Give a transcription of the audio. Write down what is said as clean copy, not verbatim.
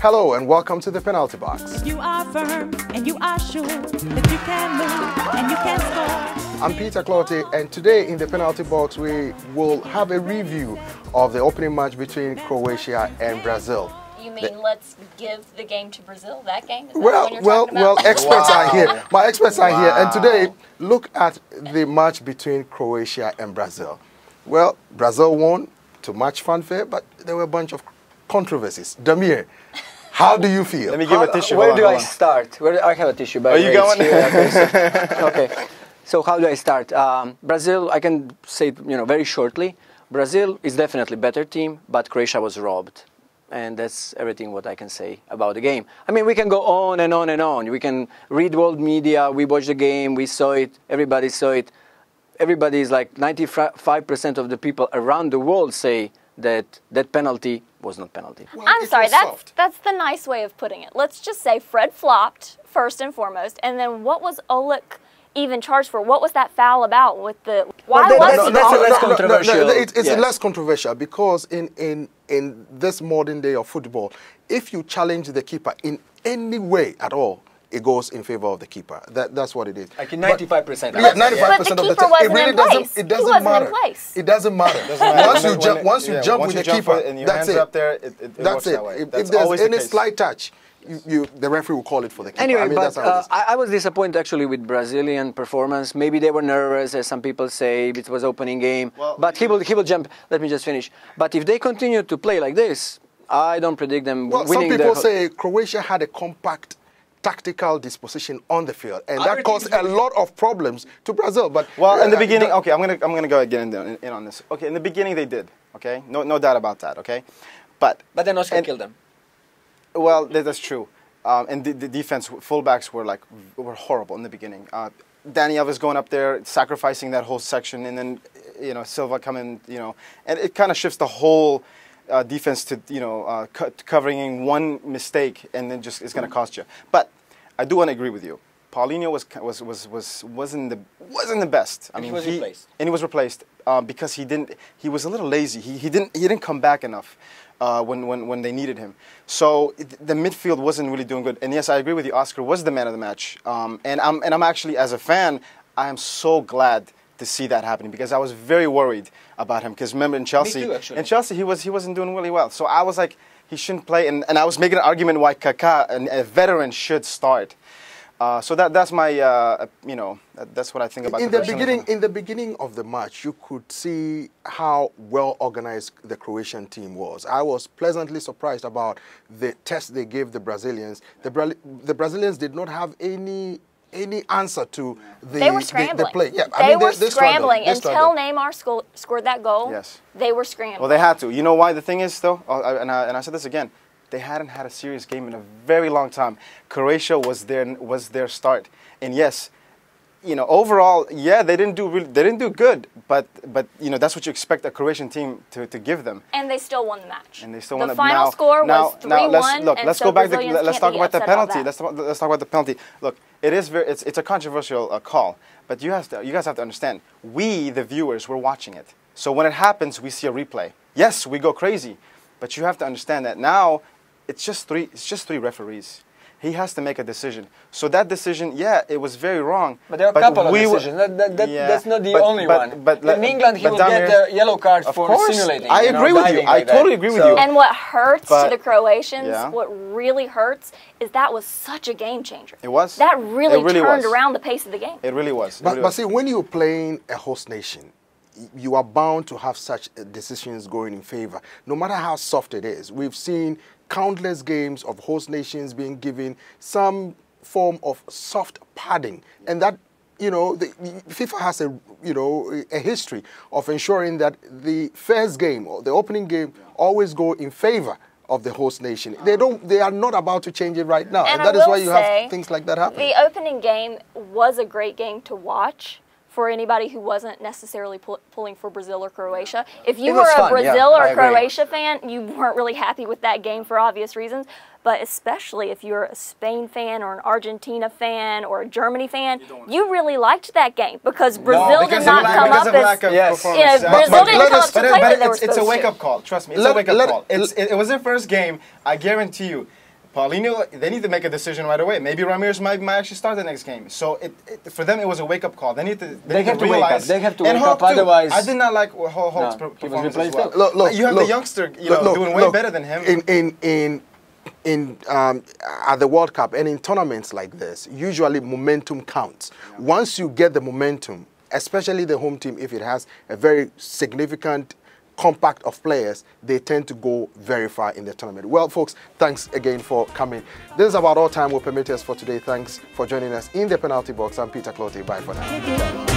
Hello and welcome to the penalty box. If you are firm and you are sure that you can move and you can score. I'm Peter Clotte, and today in the penalty box we will have a review of the opening match between Croatia and Brazil. You mean let's give the game to Brazil? That game? Is that Well, what you're talking about? experts are here. My experts are here, and today look at the match between Croatia and Brazil. Well, Brazil won to much fanfare, but there were a bunch of controversies. Damir, how do you feel? Let me give a tissue. Where do I start? I have a tissue. By the way. You going? Okay. So how do I start? Brazil, I can say it, very shortly. Brazil is definitely a better team, but Croatia was robbed. And that's everything what I can say about the game. I mean, we can go on and on and on. We can read world media, we watched the game, we saw it, everybody saw it. Everybody is like 95% of the people around the world say that that penalty was not penalty. Well, I'm sorry, that's the nice way of putting it. Let's just say Fred flopped, first and foremost, and then what was Oleg even charged for? What was that foul about with the... Why was he less controversial. It's less controversial because in this modern day of football, if you challenge the keeper in any way at all, it goes in favor of the keeper. That's what it is. Like 95%. Yeah, 95% of the time. It really doesn't. It doesn't matter. It doesn't matter. Once you jump with the keeper, and your that's hands it. Are up there, That's it. If there's any slight touch, the referee will call it for the keeper. Anyway, I mean, that's how it is. I was disappointed actually with Brazilian performance. Maybe they were nervous, as some people say. It was opening game. Well, but he will jump. Let me just finish. But if they continue to play like this, I don't predict them winning. Some people say Croatia had a compact tactical disposition on the field, and that caused a lot of problems to Brazil. But in the beginning, okay, I'm gonna go again in on this. Okay, in the beginning they did. Okay, no doubt about that. Okay, but then Oscar killed them. Well, that's true. And the defense fullbacks were horrible in the beginning. Danny Alves going up there, sacrificing that whole section, and then Silva coming, and it kind of shifts the whole defense to covering one mistake, and then just it's going to cost you. But I do want to agree with you. Paulinho wasn't the best. I mean, he was replaced because he was a little lazy. He didn't come back enough when they needed him. So the midfield wasn't really doing good. And yes, I agree with you. Oscar was the man of the match. And I'm actually, as a fan, I am so glad to see that happening, because I was very worried about him. Because remember in Chelsea, he wasn't doing really well. So I was like, he shouldn't play. And I was making an argument why Kaká, a veteran, should start. So that's my, that's what I think about in the beginning of the match, you could see how well organized the Croatian team was. I was pleasantly surprised about the test they gave the Brazilians. The Brazilians did not have any answer to the play. Yeah, they were scrambling until Neymar scored that goal. Yes, they were scrambling. Well, they had to. You know why? The thing is, though, and I said this again. They hadn't had a serious game in a very long time. Croatia was their start, and yes, overall, yeah, they didn't do good, but that's what you expect a Croatian team to give them. And they still won the match. And they still won the final score was 3-1. Let's go back. Let's talk about the penalty. Let's talk about the penalty. Look, it's a controversial call, but you guys have to understand. We, the viewers, were watching it. So when it happens, we see a replay. Yes, we go crazy, but you have to understand that now. It's just three referees. He has to make a decision. So that decision, yeah, it was very wrong. But there are a couple of decisions. That's not the only one. But in England, he will get a yellow card for simulating. I agree with you. I totally agree with you. And what hurts to the Croatians, what really hurts, is that was such a game changer. It was. That really turned around the pace of the game. It really was. But see, when you're playing a host nation, you are bound to have such decisions going in favor, no matter how soft it is. We've seen countless games of host nations being given some form of soft padding, and that FIFA has a history of ensuring that the first game or the opening game always go in favor of the host nation. They are not about to change it right now, and that is why you have things like that happening. The opening game was a great game to watch for anybody who wasn't necessarily pulling for Brazil or Croatia. If you were a Brazil or Croatia fan, you weren't really happy with that game for obvious reasons. But especially if you're a Spain fan or an Argentina fan or a Germany fan, you really liked that game because Brazil did not come up as... Brazil didn't come up to play that they were supposed to. It's a wake-up call. Trust me, it's a wake-up call. It was their first game. I guarantee you. Paulinho, they need to make a decision right away. Maybe Ramirez might actually start the next game. So for them, it was a wake-up call. They have to realize. They have to wake up. Otherwise, I did not like Hulk's performance as well. Look, you have the youngster, doing way better than him. At the World Cup and in tournaments like this, usually momentum counts. Yeah. Once you get the momentum, especially the home team, if it has a very significant compact of players, they tend to go very far in the tournament. Well, folks, thanks again for coming. This is about all time will permit us for today. Thanks for joining us in the penalty box. I'm Peter Clottey. Bye for now.